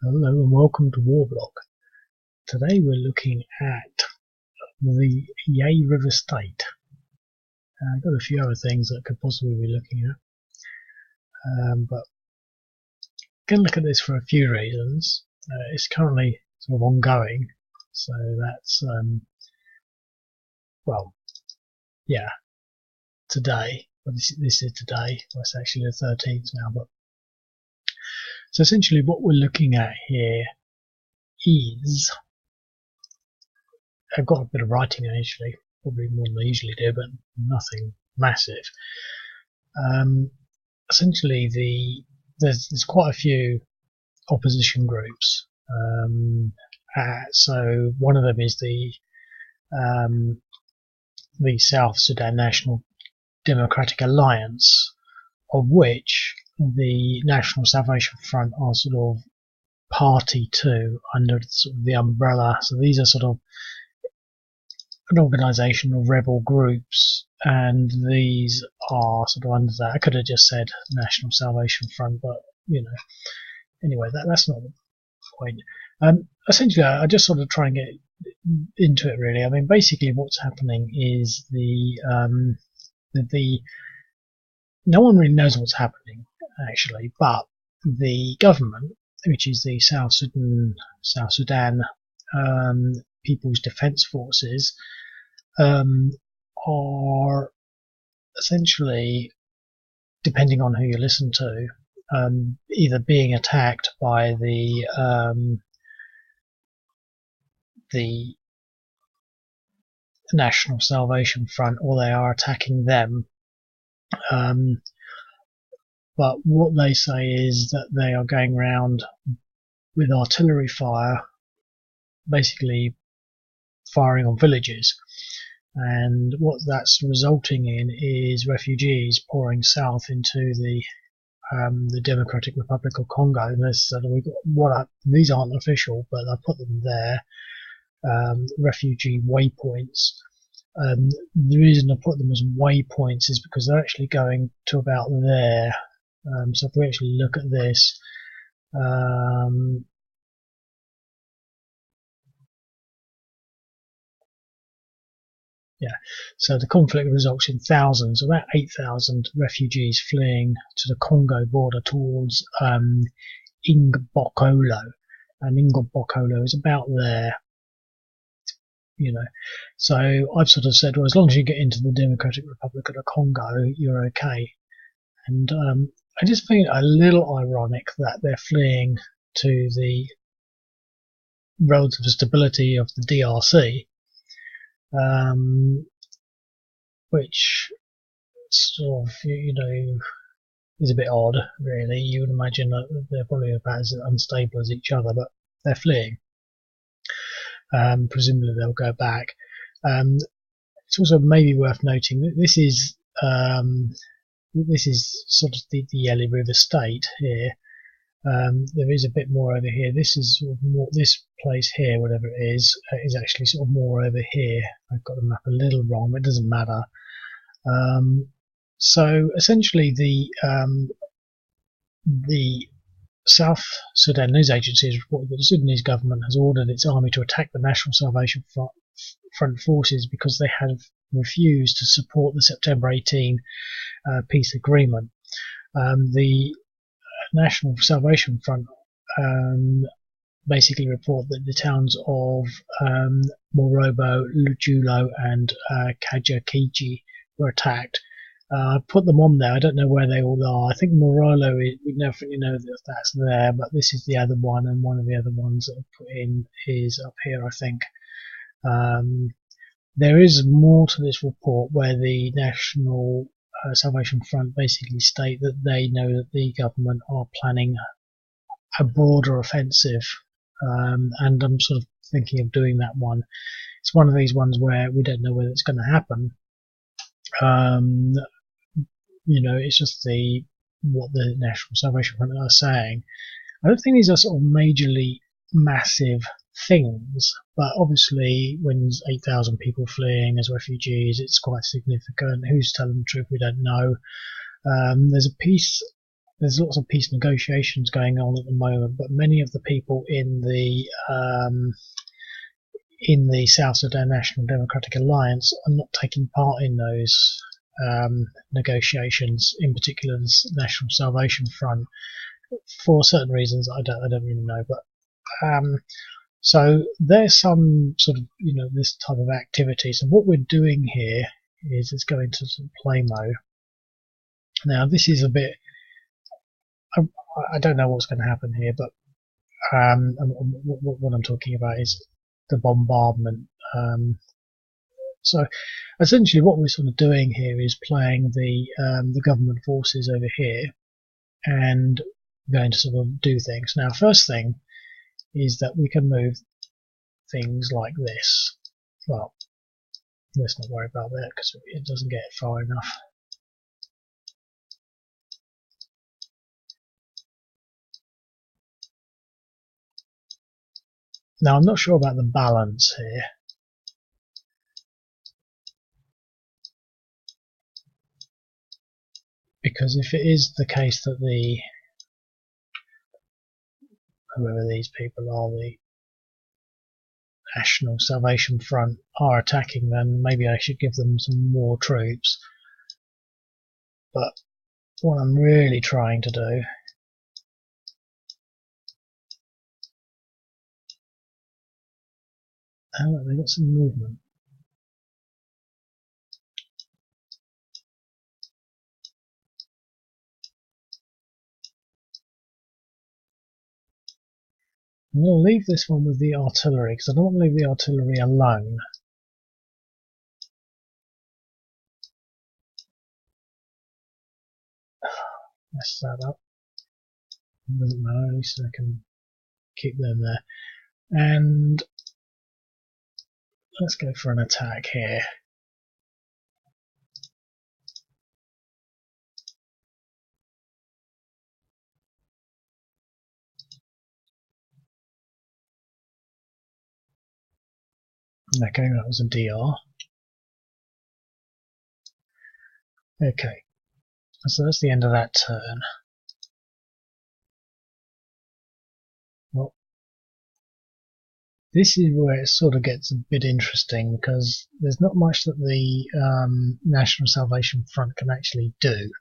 Hello and welcome to Warblock. Today we're looking at the Yei River State. I've got a few other things that I could possibly be looking at, but I'm going to look at this for a few reasons. It's currently sort of ongoing, so that's, today. Well, this is today. Well, it's actually the 13th now, but so essentially what we're looking at here is, I've got a bit of writing initially, probably more than I usually do, but nothing massive. Essentially, there's quite a few opposition groups. So one of them is the South Sudan National Democratic Alliance, of which the National Salvation Front are sort of party to under sort of the umbrella. So these are sort of an organisation of rebel groups, and these are sort of under that. I could have just said National Salvation Front, but anyway, that's not the point. Essentially, I just sort of try and get into it really. I mean, basically, what's happening is the no one really knows what's happening actually, but the government, which is the South Sudan People's Defence Forces, are essentially, depending on who you listen to, either being attacked by the National Salvation Front, or they are attacking them. But what they say is that they are going around with artillery fire, basically firing on villages, and what that's resulting in is refugees pouring south into the Democratic Republic of Congo. And these aren't official, but I put them there. Refugee waypoints. The reason I put them as waypoints is because they're actually going to about there. So if we actually look at this, so the conflict results in thousands, about 8,000 refugees fleeing to the Congo border towards Ingbokolo, and Ingbokolo is about there. So I've sort of said, well, as long as you get into the Democratic Republic of the Congo, you're okay. And I just find it a little ironic that they're fleeing to the relative stability of the DRC, which sort of, is a bit odd, really. You would imagine that they're probably about as unstable as each other, but they're fleeing. Presumably they'll go back. It's also maybe worth noting that this is sort of the Yei River State here. There is a bit more over here. This is sort of more, this place here, whatever it is actually sort of more over here. I've got the map a little wrong, but it doesn't matter. So essentially the South Sudan news agency has reported that the Sudanese government has ordered its army to attack the National Salvation Front forces because they have refused to support the September 18 peace agreement. The National Salvation Front basically report that the towns of Morobo, Lujulo and Kajakiji were attacked. I put them on there. I don't know where they all are. I think Morolo, we definitely know that that's there, but this is the other one, and one of the other ones that I've put in is up here, I think. There is more to this report where the National Salvation Front basically state that they know that the government are planning a broader offensive, and I'm sort of thinking of doing that one. It's one of these ones where we don't know whether it's going to happen. It's just what the National Salvation Front are saying. I don't think these are sort of majorly massive things, but obviously when there's 8,000 people fleeing as refugees, it's quite significant. Who's telling the truth, we don't know. There's a piece there's lots of peace negotiations going on at the moment, but many of the people in the South Sudan National Democratic Alliance are not taking part in those negotiations, in particular the National Salvation Front, for certain reasons I don't really know. But so there's some sort of this type of activity. So what we're doing here is it's going to sort of play mode. Now this is a bit. I don't know what's going to happen here, but what I'm talking about is the bombardment. So essentially what we're sort of doing here is playing the government forces over here and going to sort of do things. Now first thing is that we can move things like this. Well, let's not worry about that because it doesn't get far enough. Now I'm not sure about the balance here. Because if it is the case that whoever these people are, the National Salvation Front, are attacking, then maybe I should give them some more troops. But what I'm really trying to do they've got some movement. I'm going to leave this one with the artillery because I don't want to leave the artillery alone. Mess that up. It doesn't matter, at least I can keep them there. And let's go for an attack here. Okay, that was a DR. Okay, so that's the end of that turn. Well, this is where it sort of gets a bit interesting because there's not much that the National Salvation Front can actually do.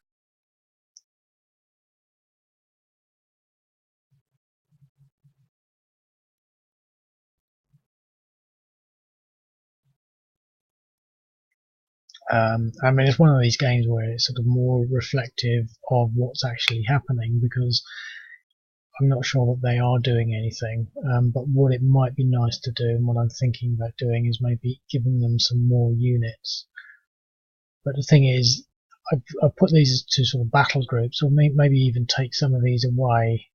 I mean, it's one of these games where it's sort of more reflective of what's actually happening because I'm not sure that they are doing anything. But what it might be nice to do, and what I'm thinking about doing, is maybe giving them some more units. But the thing is, I've put these to sort of battle groups, or maybe even take some of these away.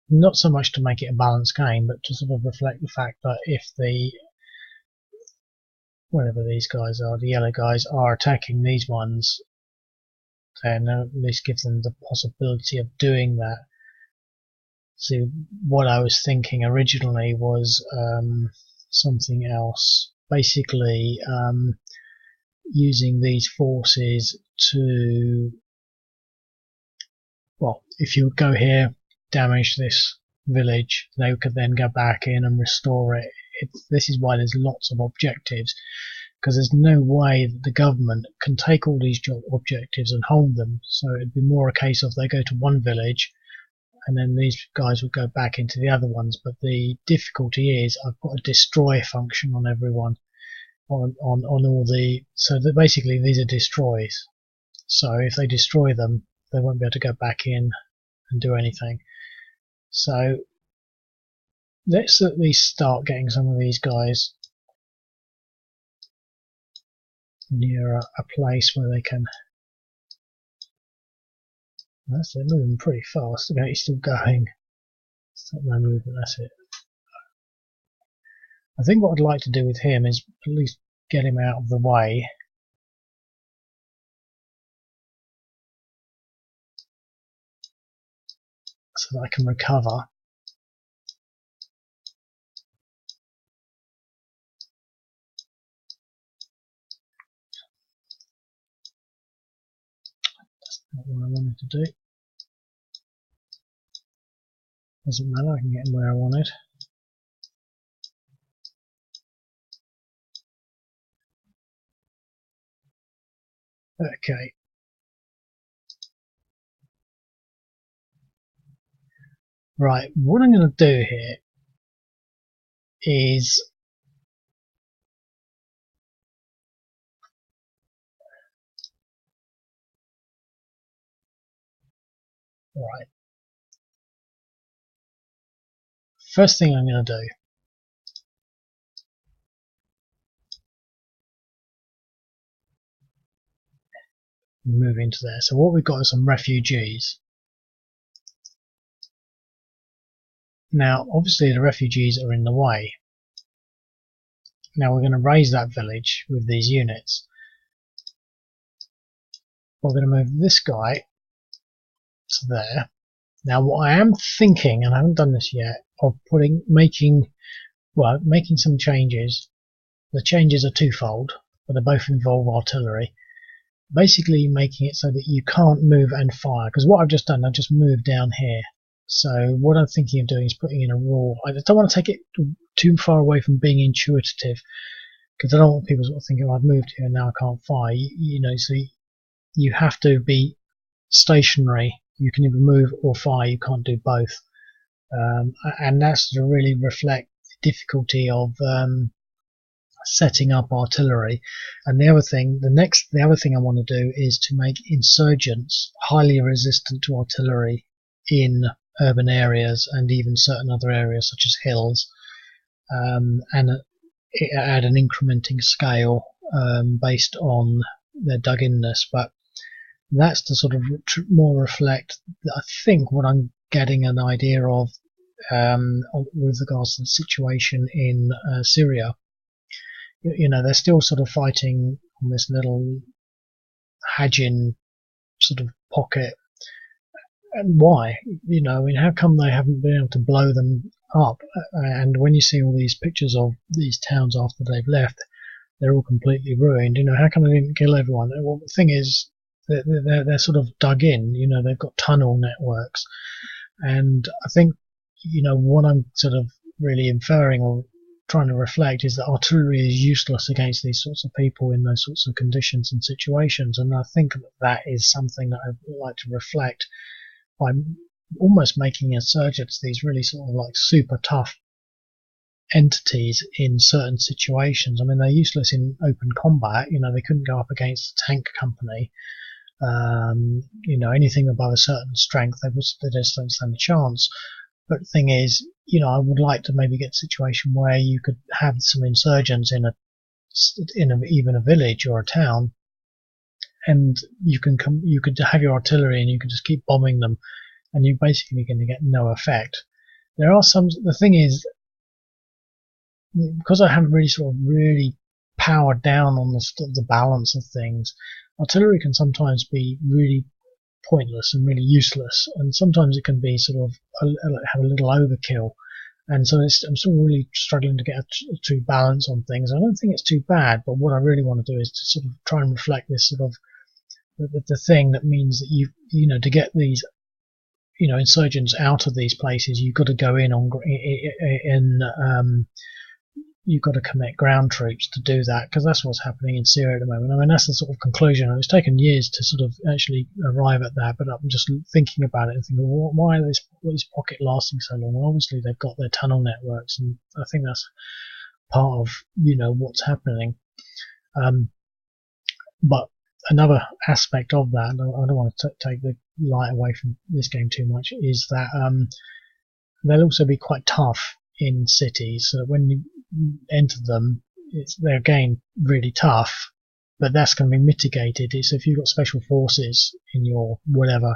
Not so much to make it a balanced game, but to sort of reflect the fact that if whatever these guys are, the yellow guys, are attacking these ones, then at least give them the possibility of doing that. So what I was thinking originally was something else. Basically, using these forces to, well, if you would go here, damage this village, they could then go back in and restore it. This is why there's lots of objectives, because there's no way that the government can take all these objectives and hold them. So it'd be more a case of they go to one village and then these guys would go back into the other ones. But the difficulty is I've got a destroy function on everyone, on all the, so that basically these are destroys. So if they destroy them, they won't be able to go back in and do anything. So let's at least start getting some of these guys near a place where they can. They're moving pretty fast. Okay, he's still going. Stop no movement, that's it. I think what I'd like to do with him is at least get him out of the way. So that I can recover. That's not what I wanted to do. Doesn't matter, I can get them where I wanted. Okay. Right, what I'm going to do here is right. First thing I'm going to do move into there. So what we've got is some refugees. Now, obviously the refugees are in the way. Now we're going to raise that village with these units. We're going to move this guy to there. Now what I am thinking, and I haven't done this yet, of making some changes. The changes are twofold, but they both involve artillery. Basically making it so that you can't move and fire, because what I've just done, I've just moved down here. So what I'm thinking of doing is putting in a rule. I don't want to take it too far away from being intuitive, because I don't want people sort of thinking, oh, I've moved here and now I can't fire. You know, so you have to be stationary. You can either move or fire. You can't do both, and that's to really reflect the difficulty of setting up artillery. And the other thing I want to do is to make insurgents highly resistant to artillery in urban areas and even certain other areas such as hills, and at an incrementing scale based on their dug-inness. But that's to sort of more reflect, I think, what I'm getting an idea of with regards to the situation in Syria. You know, they're still sort of fighting on this little Hajin sort of pocket. And why? You know, I mean, how come they haven't been able to blow them up? And when you see all these pictures of these towns after they've left, they're all completely ruined. You know, how come they didn't kill everyone? Well, the thing is, they're sort of dug in. You know, they've got tunnel networks. And I think, you know, what I'm sort of really inferring or trying to reflect is that artillery is useless against these sorts of people in those sorts of conditions and situations. And I think that is something that I'd like to reflect by almost making insurgents these really sort of like super tough entities in certain situations. I mean, they're useless in open combat. You know, they couldn't go up against a tank company. You know, anything above a certain strength, they just don't stand a chance. But the thing is, you know, I would like to maybe get a situation where you could have some insurgents in even a village or a town, and you could have your artillery and you can just keep bombing them, and you're basically going to get no effect. The thing is, because I haven't really powered down on the balance of things, artillery can sometimes be really pointless and really useless, and sometimes it can be sort of have a little overkill. And so I'm still really struggling to get a true balance on things. I don't think it's too bad, but what I really want to do is to sort of try and reflect this sort of the thing that means that you know, to get these, you know, insurgents out of these places, you've got to go in you've got to commit ground troops to do that, because that's what's happening in Syria at the moment. I mean, that's the sort of conclusion. It's taken years to sort of actually arrive at that, but I'm just thinking about it and thinking, well, why is this pocket lasting so long? Well, obviously they've got their tunnel networks, and I think that's part of, you know, what's happening. But another aspect of that, and I don't want to take the light away from this game too much, is that they'll also be quite tough in cities. So that when you enter them, they're again really tough, but that's going to be mitigated. It's if you've got special forces in your whatever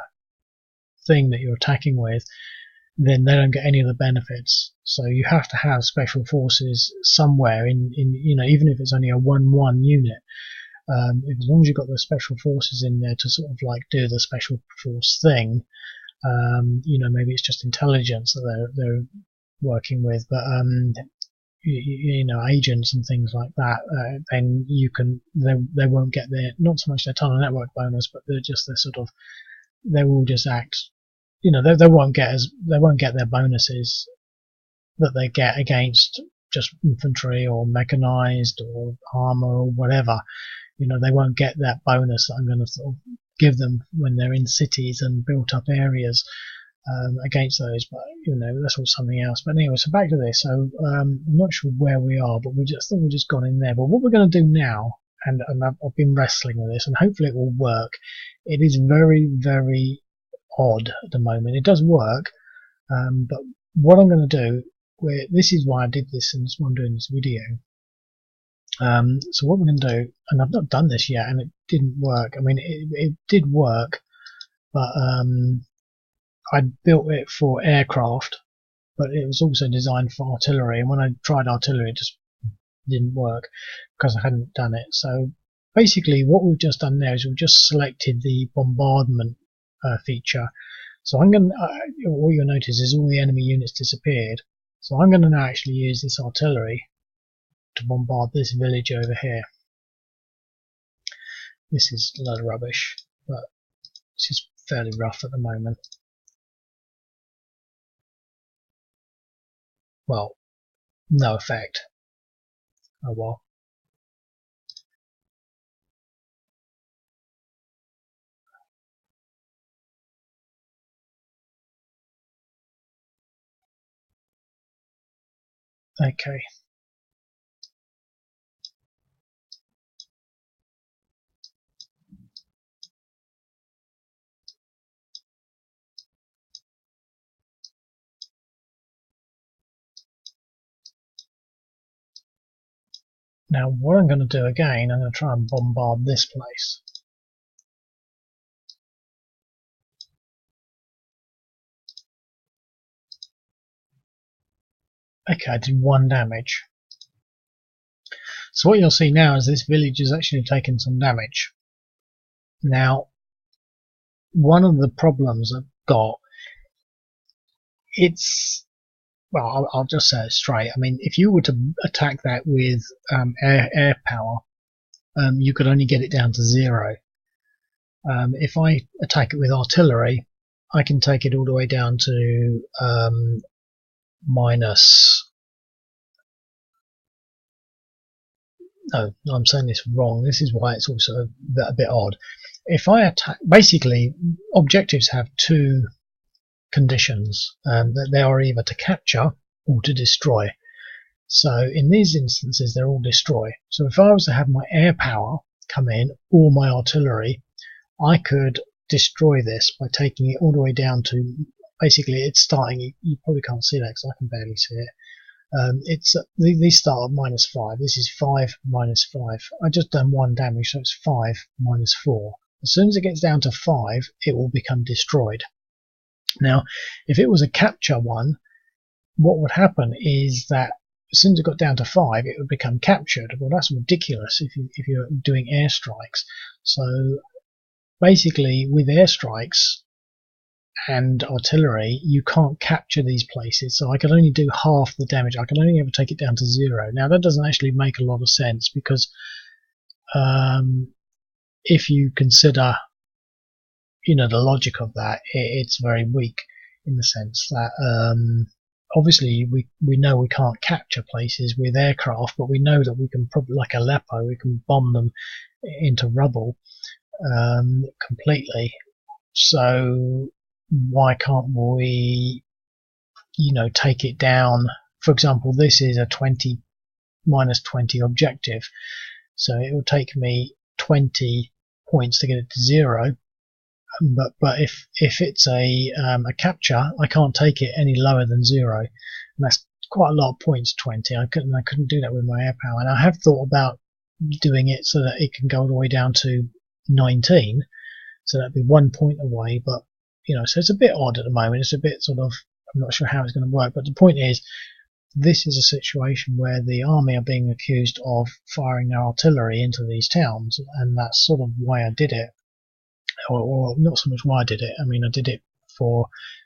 thing that you're attacking with, then they don't get any of the benefits. So you have to have special forces somewhere in you know, even if it's only a 1-1 unit. As long as you've got the special forces in there to sort of like do the special force thing, you know, maybe it's just intelligence that they're working with, but you know, agents and things like that, then they won't get not so much their tunnel network bonus, but they will just act they won't get their bonuses that they get against just infantry or mechanized or armor or whatever. They won't get that bonus that I'm going to sort of give them when they're in cities and built up areas against those. But that's all something else. But anyway, so back to this. So I'm not sure where we are, but I think we just got in there. But what we're going to do now, and I've been wrestling with this, and hopefully it will work. It is very, very odd at the moment. It does work, but what I'm going to do, this is why I did this, and that's why I'm doing this video. So what we're going to do, and I've not done this yet, and it didn't work. I mean, it did work, but I built it for aircraft, but it was also designed for artillery. And when I tried artillery, it just didn't work because I hadn't done it. So basically, what we've just done there is we've just selected the bombardment feature. So I'm going to, what you'll notice is all the enemy units disappeared. So I'm going to now actually use this artillery to bombard this village over here. This is a lot of rubbish, but it's just fairly rough at the moment. Well, no effect. Oh well. Okay. Now what I'm going to do again, I'm going to try and bombard this place. Okay, I did 1 damage. So what you'll see now is this village has actually taken some damage. Now, one of the problems I've got, well, I'll just say it straight. I mean, if you were to attack that with air power, you could only get it down to 0. If I attack it with artillery, I can take it all the way down to minus. No, I'm saying this wrong. This is why it's also a bit odd. If I attack, basically, objectives have 2 conditions, that they are either to capture or to destroy. So in these instances, they're all destroy. So if I was to have my air power come in or my artillery, I could destroy this by taking it all the way down to, basically it's starting, you probably can't see that because I can barely see it. These start at -5. This is 5 minus 5. I just done 1 damage, so it's 5 minus 4. As soon as it gets down to 5, it will become destroyed. Now, if it was a capture one, what would happen is that as soon as it got down to 5, it would become captured. Well, that's ridiculous if you're doing airstrikes. So basically, with airstrikes and artillery, you can't capture these places. So I can only do half the damage. I can only ever take it down to 0. Now, that doesn't actually make a lot of sense because if you consider the logic of that, it's very weak in the sense that obviously we know we can't capture places with aircraft, but we know that we can probably, like Aleppo, we can bomb them into rubble completely. So why can't we take it down? For example, this is a -20 objective, so it will take me 20 points to get it to 0. But if it's a capture, I can't take it any lower than 0, and that's quite a lot of points. 20. I couldn't do that with my air power, and I have thought about doing it so that it can go all the way down to 19, so that'd be 1 point away. But so it's a bit odd at the moment. It's a bit sort of, I'm not sure how it's going to work. But the point is, this is a situation where the army are being accused of firing their artillery into these towns, and that's sort of why I did it. Or not so much why I did it. I mean, I did it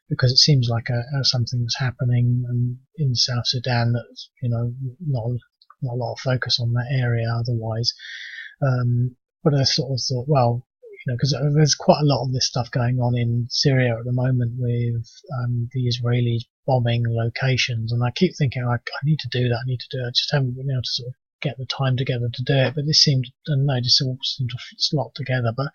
because it seems like something that's happening in South Sudan. That's not a lot of focus on that area otherwise. But I sort of thought, well, because there's quite a lot of this stuff going on in Syria at the moment with the Israelis bombing locations, and I keep thinking I need to do that, I need to do it. I just haven't been able to sort of get the time together to do it, but this seemed, I don't know, just all seemed to slot together. But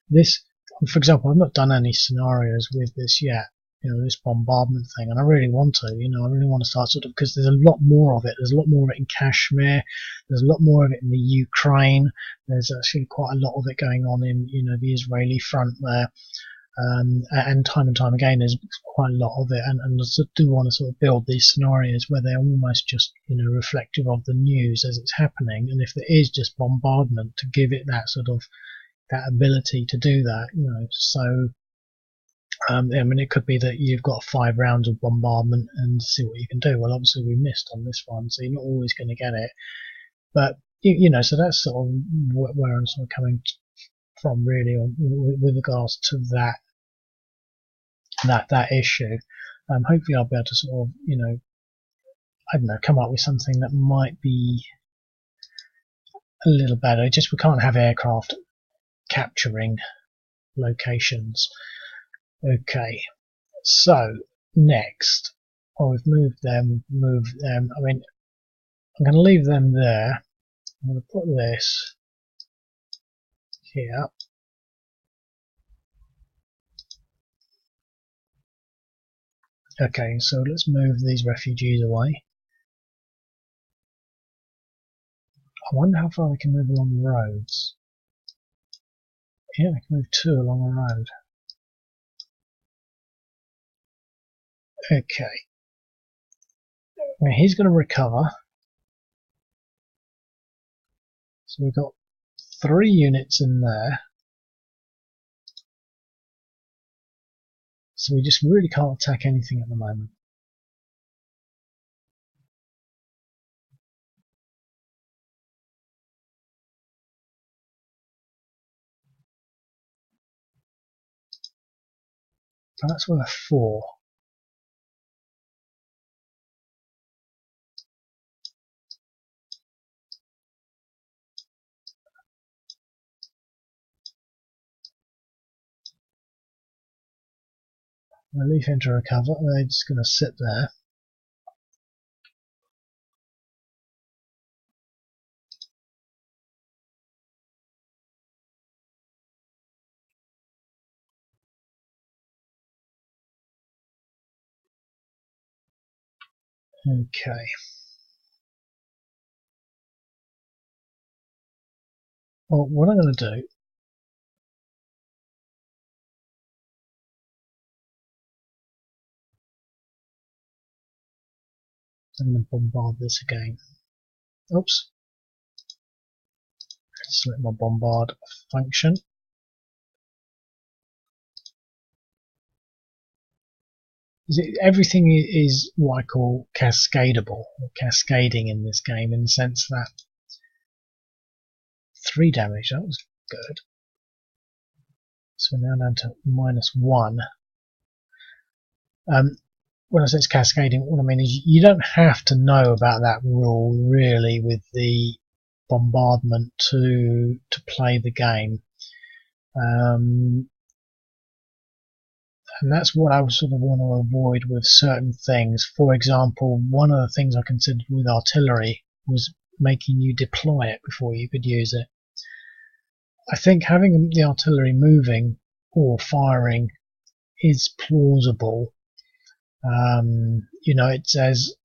this, for example, I've not done any scenarios with this yet, this bombardment thing, and I really want to, I really want to start sort of, because there's a lot more of it. There's a lot more of it in Kashmir, there's a lot more of it in the Ukraine, there's actually quite a lot of it going on in, the Israeli front there, and time again there's quite a lot of it, and I do want to sort of build these scenarios where they're almost just, reflective of the news as it's happening, and if there is just bombardment, to give it that sort of, that ability to do that, so I mean, it could be that you've got 5 rounds of bombardment and see what you can do. Well, obviously we missed on this one, so you're not always going to get it. But so that's sort of where I'm sort of coming from, really, with regards to that issue. Hopefully, I'll be able to sort of, I don't know, come up with something that might be a little better. Just we can't have aircraft capturing locations. Okay, so next, we've moved them. I mean, I'm going to leave them there. I'm going to put this here. Okay, so let's move these refugees away. I wonder how far they can move along the roads. Yeah, they can move 2 along the road. Okay. Now he's going to recover. So we've got 3 units in there. So we just really can't attack anything at the moment. But that's worth 4. Relief him to recover. They're just going to sit there. Okay. Well, what I'm going to do, I'm going to bombard this again. Oops. Select my bombard function. Everything is what I call cascadable, or cascading in this game, in the sense that 3 damage, that was good. So we're now down to -1. When I say it's cascading, what I mean is you don't have to know about that rule really with the bombardment to play the game. And that's what I sort of want to avoid with certain things. For example, one of the things I considered with artillery was making you deploy it before you could use it. I think having the artillery moving or firing is plausible. It's as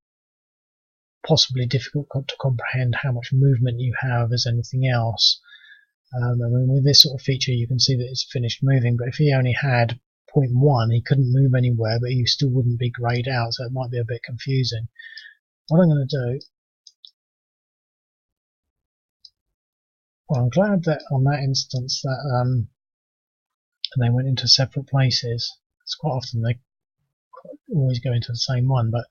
possibly difficult to comprehend how much movement you have as anything else. I mean, with this sort of feature, you can see that it's finished moving, but if he only had 0.1, he couldn't move anywhere, but he still wouldn't be grayed out, so it might be a bit confusing. What I'm going to do, well, I'm glad that on that instance that they went into separate places. It's quite often they always go into the same one, but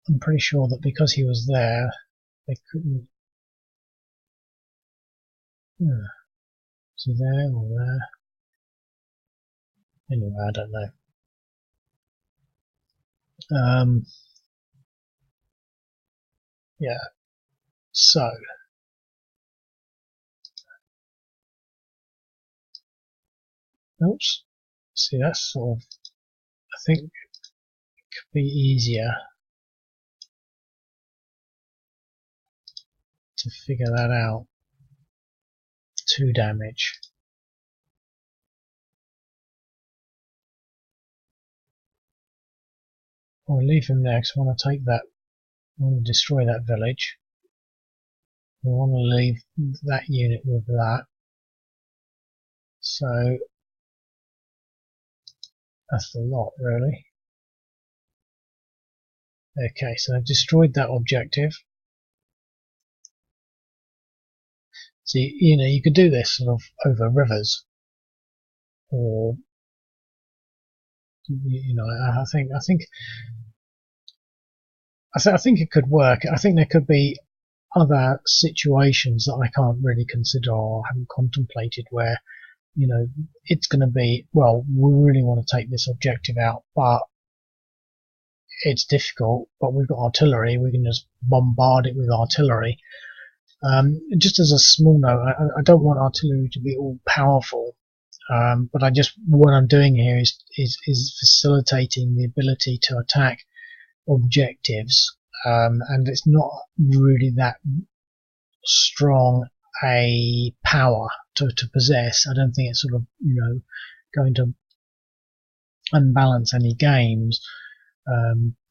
I'm pretty sure that because he was there, they couldn't. Is he there or there? Anyway, I don't know. Yeah. So Oops. See, that's sort of, I think it could be easier to figure that out. 2 damage. I'll leave him there because I want to take that, I want to destroy that village. We want to leave that unit with that. So that's the lot, really. Okay, so I've destroyed that objective. So you could do this sort of over rivers, or I think it could work. I think there could be other situations that I can't really consider or haven't contemplated where it's going to be, well, we really want to take this objective out, but it's difficult, but we've got artillery, we can just bombard it with artillery. Just as a small note, I don't want artillery to be all powerful, but what I'm doing here is facilitating the ability to attack objectives, and it's not really that strong a power to possess. I don't think it's sort of going to unbalance any games,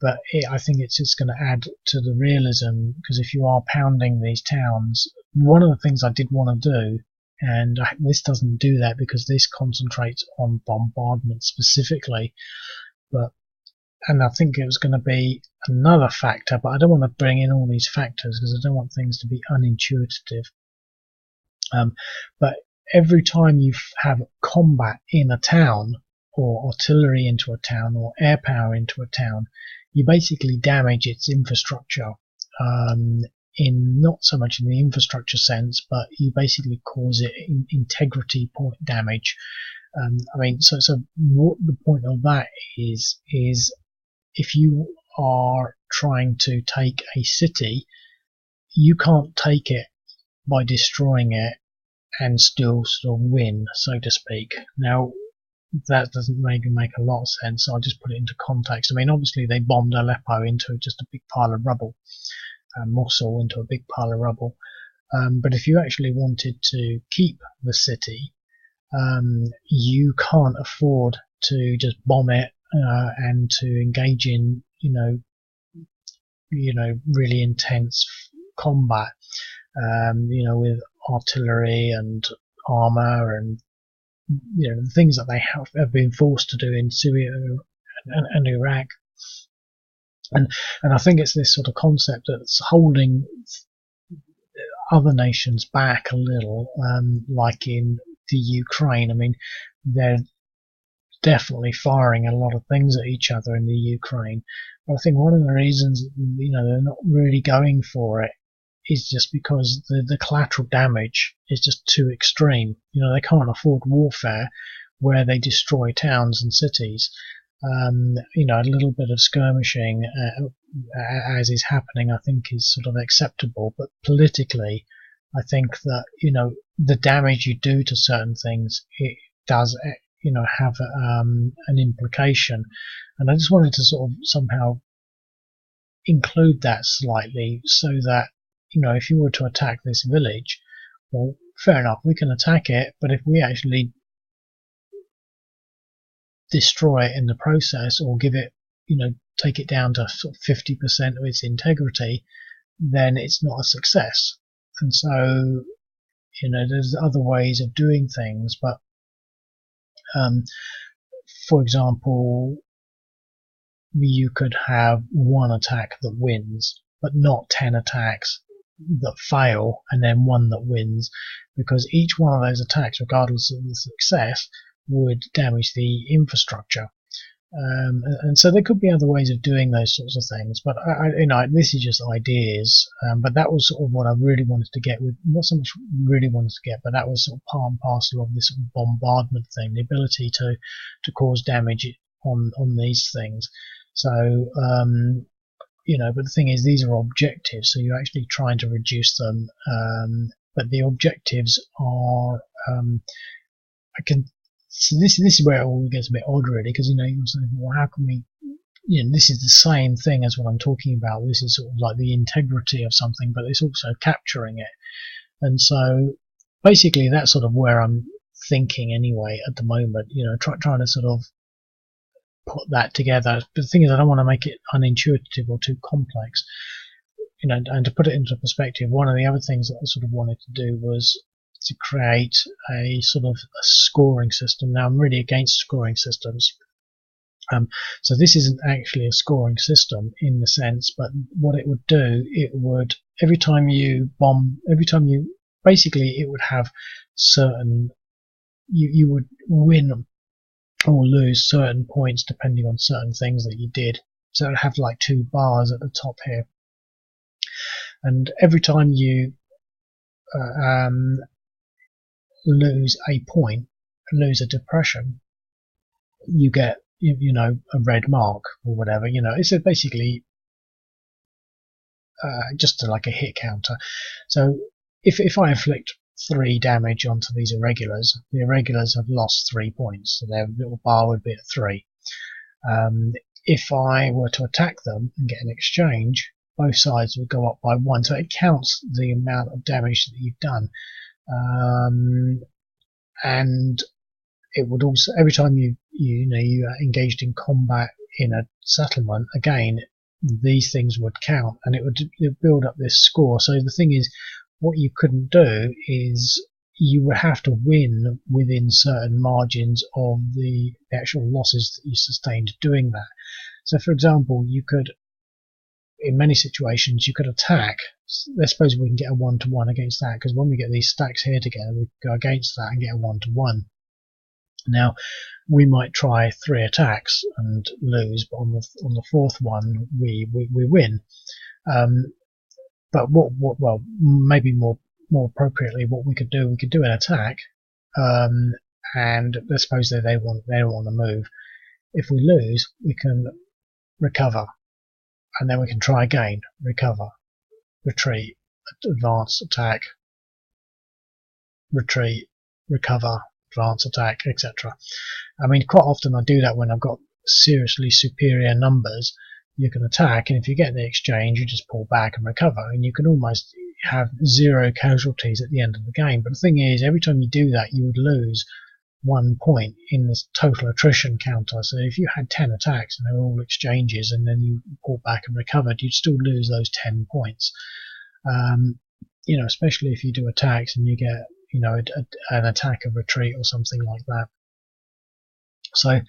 but I think it's just going to add to the realism, because if you are pounding these towns, one of the things I did want to do, and this doesn't do that because this concentrates on bombardment specifically, and I think it was going to be another factor, but I don't want to bring in all these factors because I don't want things to be unintuitive. But every time you have combat in a town, or artillery into a town, or air power into a town, you basically damage its infrastructure, in not so much in the infrastructure sense, but you basically cause it integrity point damage. So what the point of that is if you are trying to take a city, you can't take it by destroying it and still sort of win, so to speak. Now, that doesn't maybe make a lot of sense, so I'll just put it into context. Obviously they bombed Aleppo into just a big pile of rubble, Mosul into a big pile of rubble. But if you actually wanted to keep the city, you can't afford to just bomb it and to engage in really intense combat, with artillery and armor and the things that they have been forced to do in Syria and Iraq. And I think it's this sort of concept that's holding other nations back a little, like in the Ukraine. They're definitely firing a lot of things at each other in the Ukraine. But I think one of the reasons they're not really going for it is just because the collateral damage is just too extreme. They can't afford warfare where they destroy towns and cities. A little bit of skirmishing, as is happening, I think is sort of acceptable. But politically, I think that the damage you do to certain things, it does have an implication. And I just wanted to sort of somehow include that slightly, so that if you were to attack this village, well, fair enough, we can attack it, but if we actually destroy it in the process, or give it, take it down to sort of 50% of its integrity, then it's not a success. And so, there's other ways of doing things, but for example, you could have one attack that wins, but not 10 attacks that fail and then one that wins, because each one of those attacks, regardless of the success, would damage the infrastructure. And so there could be other ways of doing those sorts of things, but this is just ideas. But that was sort of what I really wanted to get with, not so much really wanted to get, but that was sort of part and parcel of this bombardment thing, the ability to cause damage on these things. So but the thing is, these are objectives, so you're actually trying to reduce them. But the objectives are, So this is where it all gets a bit odd, really, because you're saying, well, how can we? This is the same thing as what I'm talking about. This is sort of like the integrity of something, but it's also capturing it. And so basically that's sort of where I'm thinking anyway at the moment, trying to sort of put that together. But the thing is, I don't want to make it unintuitive or too complex, and to put it into perspective, one of the other things that I sort of wanted to do was to create a sort of a scoring system. Now, I'm really against scoring systems. So this isn't actually a scoring system in the sense, but what it would do, it would, every time you basically it would have certain, you would win or lose certain points depending on certain things that you did. So it would have like 2 bars at the top here. And every time you lose a point, lose a depression, you get a red mark or whatever. It's basically just like a hit counter. So if I inflict 3 damage onto these irregulars, the irregulars have lost 3 points, so their little bar would be at 3. If I were to attack them and get an exchange, both sides would go up by 1, so it counts the amount of damage that you've done. And it would also, every time you engaged in combat in a settlement, again, these things would count, and it would build up this score. So the thing is, what you couldn't do is you would have to win within certain margins of the actual losses that you sustained doing that. So, for example, you could, in many situations, you could attack. Let's suppose we can get a 1-to-1 against that, because when we get these stacks here together, we go against that and get a 1-to-1. Now, we might try 3 attacks and lose, but on the 4th one, we win. But well, maybe more appropriately, what we could do an attack, and let's suppose that they don't want to move. If we lose, we can recover, and then we can try again, recover, retreat, advance, attack, retreat, recover, advance, attack, etc. I mean, quite often I do that when I've got seriously superior numbers. You can attack, and if you get the exchange, you just pull back and recover, and you can almost have 0 casualties at the end of the game. But the thing is, every time you do that, you would lose 1 point in this total attrition counter. So if you had 10 attacks and they were all exchanges, and then you pulled back and recovered, you'd still lose those 10 points. Especially if you do attacks and you get an attack, a retreat, or something like that. So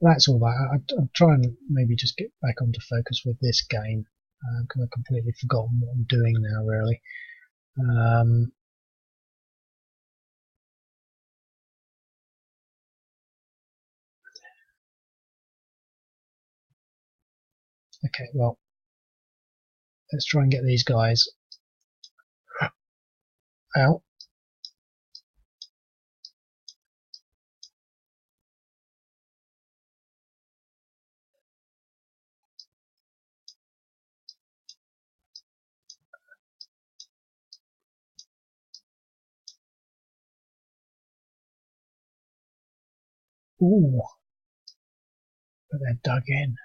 that's all that. I'll try and maybe just get back onto focus with this game, because I've completely forgotten what I'm doing now, really. Okay, well, let's try and get these guys out. Ooh, but they're dug in.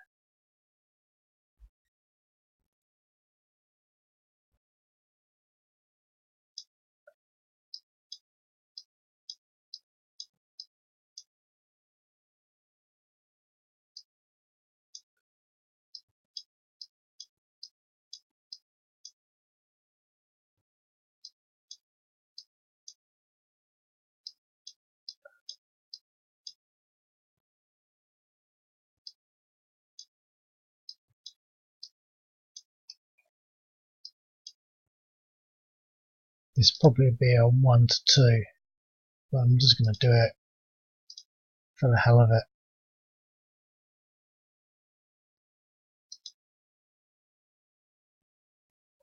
This will probably be a 1-to-2, but I'm just going to do it for the hell of it.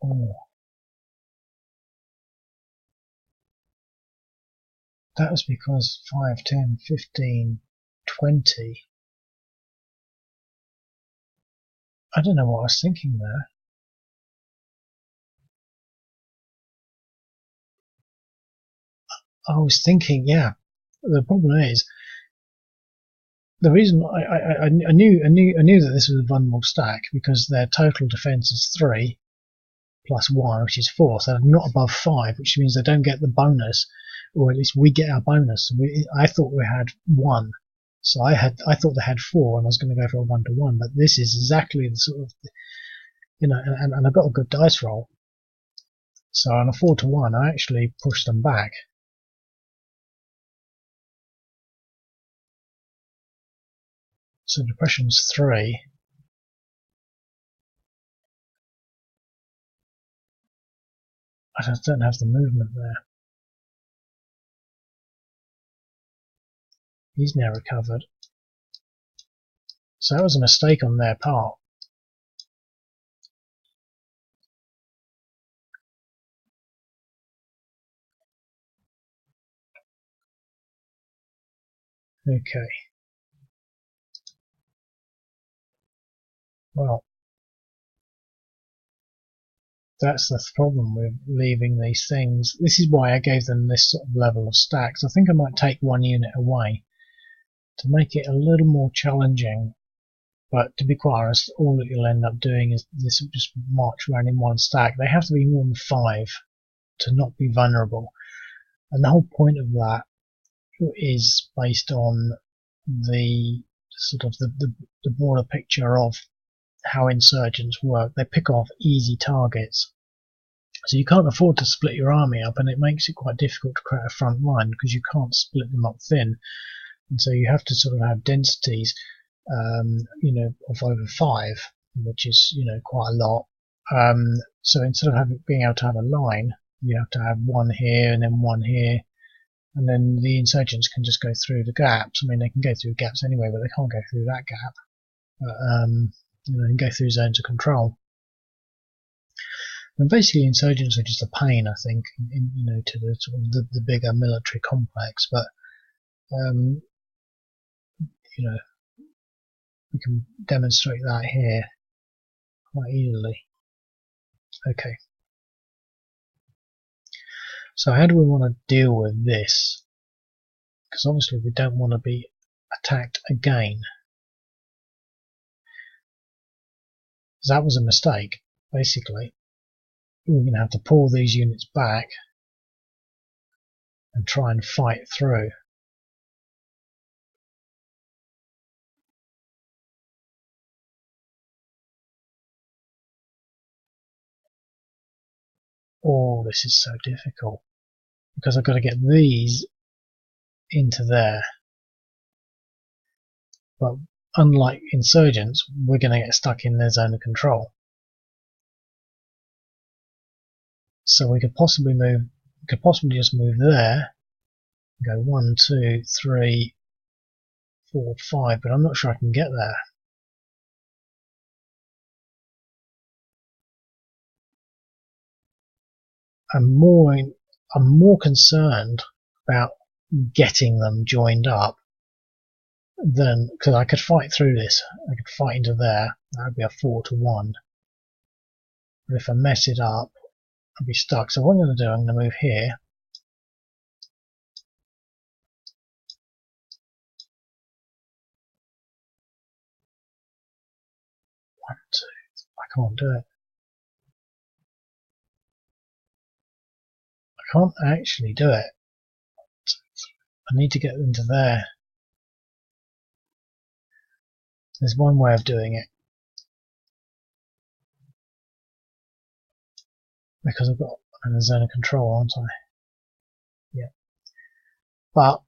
Oh, that was because 5, 10, 15, 20. I don't know what I was thinking there. I was thinking, yeah, the problem is the reason I knew that this was a vulnerable stack because their total defense is 3 plus 1, which is 4, so they're not above 5, which means they don't get the bonus, or at least we get our bonus. I thought we had 1, so I thought they had 4, and I was going to go for a 1-to-1, but this is exactly the sort of, and I got a good dice roll. So on a 4-to-1, I actually pushed them back. So depression's 3. I just don't have the movement there. He's now recovered. So that was a mistake on their part. Okay. Well, that's the problem with leaving these things. This is why I gave them this sort of level of stacks. I think I might take 1 unit away to make it a little more challenging. But to be quite honest, all that you'll end up doing is this will just march around in 1 stack. They have to be more than 5 to not be vulnerable. And the whole point of that is based on the sort of the broader picture of how insurgents work. They pick off easy targets. So you can't afford to split your army up, and it makes it quite difficult to create a front line because you can't split them up thin. And so you have to sort of have densities, of over 5, which is, quite a lot. So instead of being able to have a line, you have to have 1 here and then 1 here, and then the insurgents can just go through the gaps. I mean, they can go through gaps anyway, but they can't go through that gap. But they can go through zones of control. And basically, insurgents are just a pain, I think, to the sort of the bigger military complex. But we can demonstrate that here quite easily. Okay. So how do we want to deal with this? Because obviously we don't want to be attacked again. That was a mistake, basically. We're going to have to pull these units back and try and fight through. Oh, this is so difficult because I've got to get these into there. But unlike insurgents, we're going to get stuck in their zone of control. So we could possibly just move there, go 1, 2, 3, 4, 5, but I'm not sure I can get there. I'm more concerned about getting them joined up than, because I could fight through this. I could fight into there. That would be a 4-to-1. But if I mess it up, I'll be stuck. So what I'm going to do, I'm going to move here. One, two. I can't do it. I can't actually do it. I need to get into there. There's one way of doing it. Because I've got I'm in a zone of control, aren't I? Yeah. But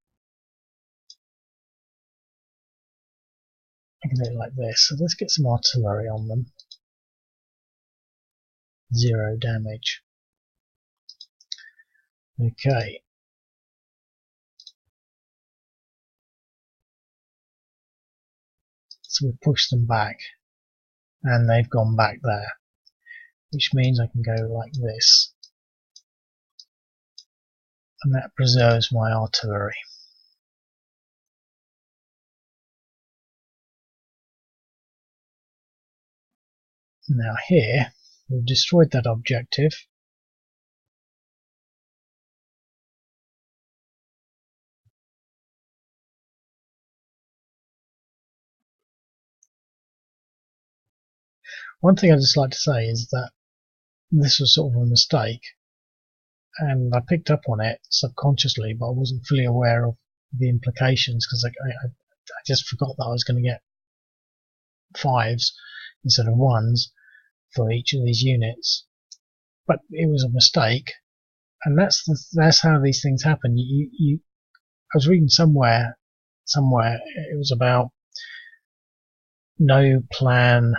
I can do it like this. So let's get some artillery on them. 0 damage. Okay. So we push them back, and they've gone back there, which means I can go like this, and that preserves my artillery. Now here, we've destroyed that objective. One thing I'd just like to say is that this was sort of a mistake, and I picked up on it subconsciously, but I wasn't fully aware of the implications because I just forgot that I was going to get 5s instead of 1s for each of these units. But it was a mistake, and that's how these things happen. I was reading somewhere it was about no plan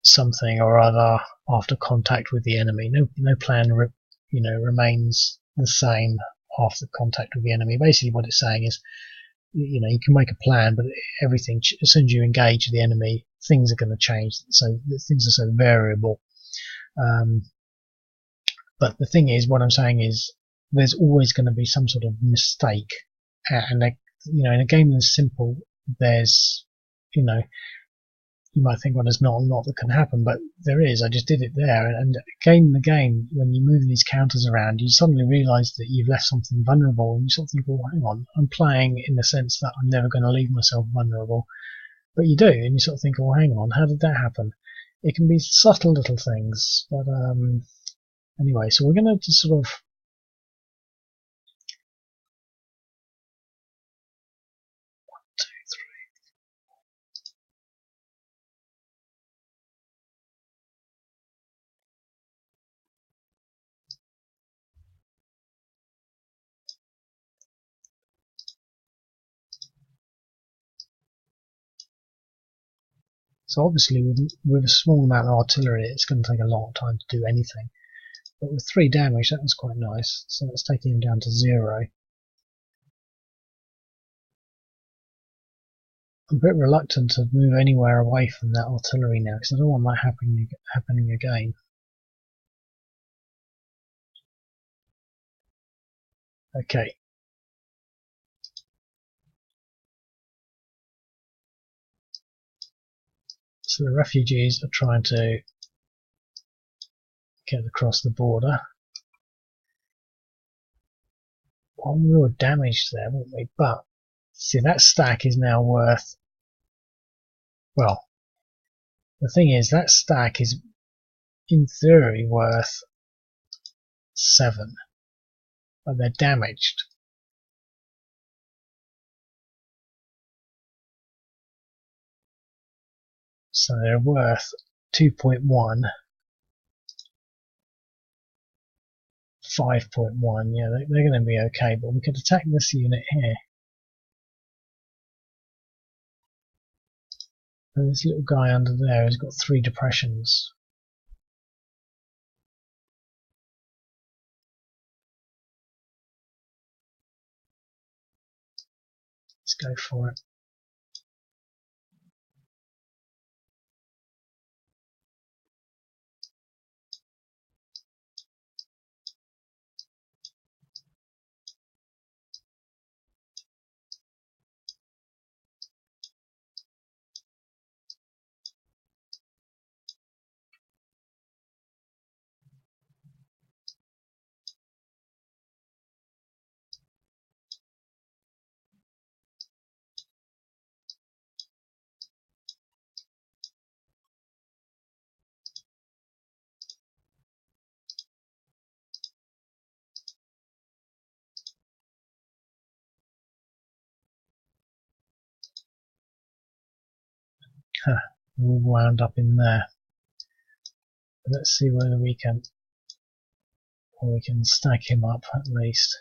something or other after contact with the enemy. No plan remains the same after contact with the enemy. Basically what it's saying is, you can make a plan, but everything, as soon as you engage the enemy, things are going to change. So things are so variable. But the thing is, what I'm saying is, there's always going to be some sort of mistake, and in a game that's simple, there's, you might think, well, there's not a lot that can happen, but there is. I just did it there, and again in the game, when you move these counters around, you suddenly realise that you've left something vulnerable, and you sort of think, well, hang on, I'm playing in the sense that I'm never going to leave myself vulnerable, but you do, and you sort of think, well, hang on, how did that happen? It can be subtle little things, but anyway, so we're going to just sort of So obviously with a small amount of artillery, it's going to take a long time to do anything. But with 3 damage, that was quite nice. So that's taking him down to 0. I'm a bit reluctant to move anywhere away from that artillery now, because I don't want that happening again. Okay. So the refugees are trying to get across the border. One real damage there, wouldn't we? But see, that stack is now worth, well, the thing is, that stack is in theory worth 7, but they're damaged. So they're worth 2.1, 5.1. Yeah, they're going to be okay, but we could attack this unit here. And this little guy under there has got 3 depressions. Let's go for it. Huh, we're all wound up in there. But let's see whether we can stack him up at least.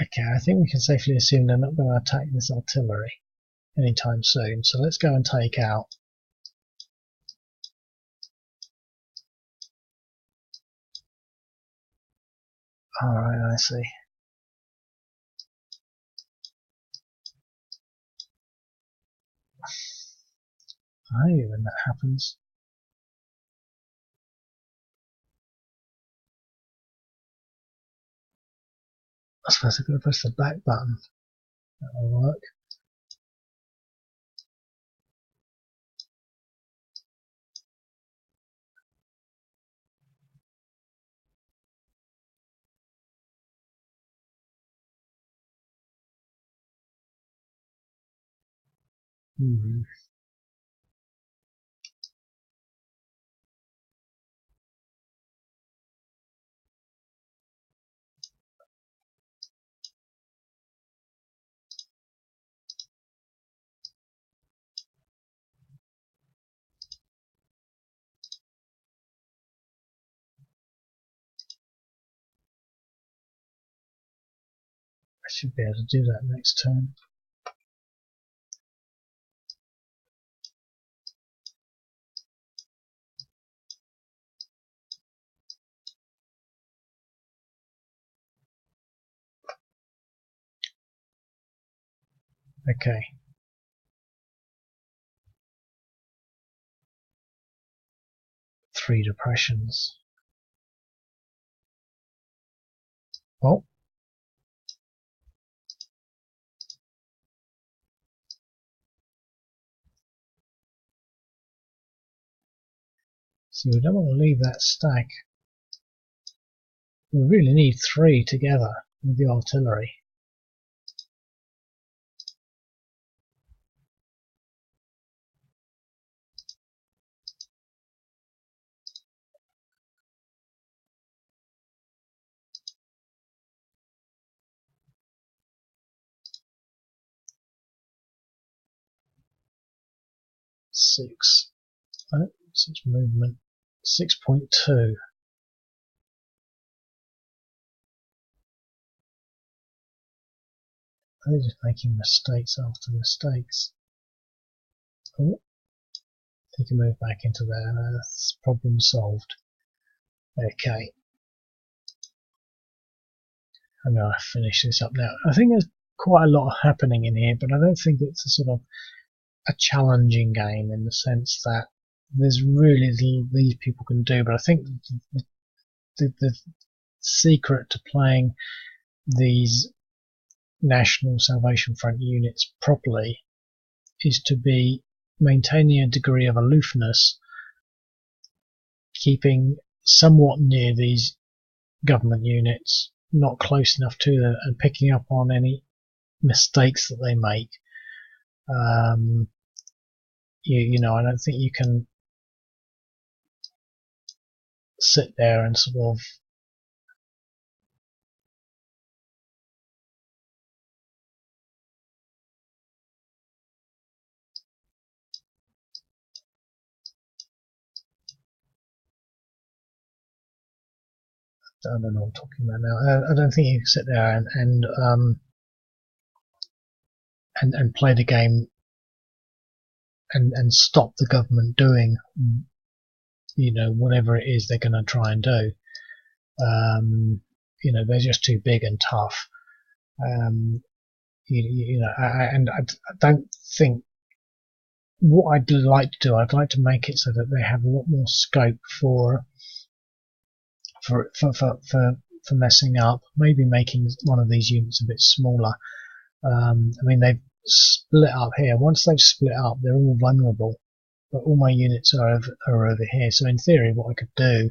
Okay, I think we can safely assume they're not going to attack this artillery anytime soon. So let's go and take out. Alright, I see. I hate it when that happens. I suppose I've got to press the back button. That'll work. Hmm. I should be able to do that next turn. Okay. Three depressions. Oh. So we don't want to leave that stack. We really need three together with the artillery. Six. Oh, six movement. 6.2. They're just making mistakes after mistakes. Oh, they can move back into there. That's problem solved. Okay. I'm going to finish this up now. I think there's quite a lot happening in here, but I don't think it's a sort of a challenging game in the sense that there's really little these people can do. But I think the secret to playing these National Salvation Front units properly is to be maintaining a degree of aloofness, keeping somewhat near these government units, not close enough to them, and picking up on any mistakes that they make. You know, I don't think you can sit there and sort of I don't know what I'm talking about now. I don't think you can sit there and play the game and stop the government doing, you know, whatever it is they're going to try and do. You know, they're just too big and tough. You know, and I don't think what I'd like to do. I'd like to make it so that they have a lot more scope for messing up. Maybe making one of these units a bit smaller. I mean, they've split up here. Once they've split up, they're all vulnerable. But all my units are over here. So in theory, what I could do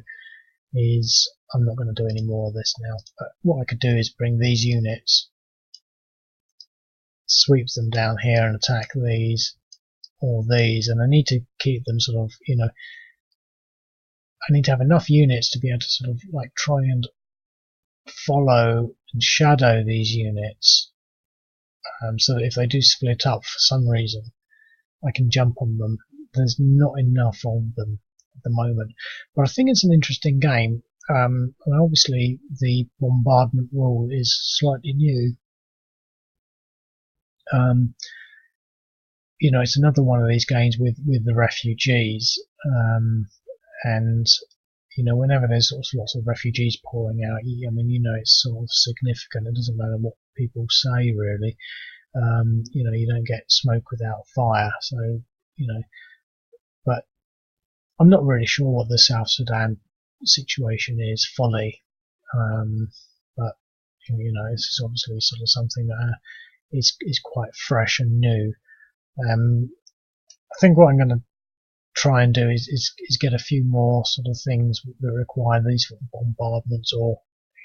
is, I'm not going to do any more of this now, but what I could do is bring these units, sweep them down here and attack these or these, and I need to keep them sort of, you know, I need to have enough units to be able to sort of like try and follow and shadow these units, so that if they do split up for some reason, I can jump on them. There's not enough of them at the moment, but I think it's an interesting game. And obviously the bombardment rule is slightly new. You know, it's another one of these games with the refugees, and you know, whenever there's lots of refugees pouring out, I mean, you know, it's sort of significant. It doesn't matter what people say, really. You know, you don't get smoke without fire, so, you know, but I'm not really sure what the South Sudan situation is fully, but, you know, this is obviously sort of something that is quite fresh and new. I think what I'm going to try and do is get a few more sort of things that require these bombardments, or,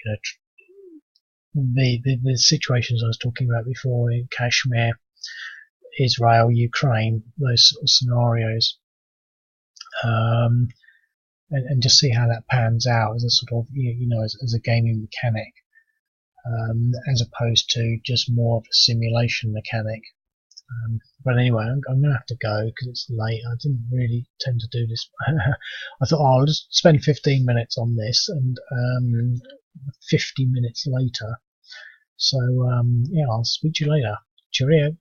you know, the situations I was talking about before in Kashmir, Israel, Ukraine, those sort of scenarios, and just see how that pans out as a sort of as a gaming mechanic, as opposed to just more of a simulation mechanic. But anyway, I'm going to have to go because it's late. I didn't really tend to do this. I thought, I'll just spend 15 minutes on this, and 50 minutes later. So yeah, I'll speak to you later. Cheerio.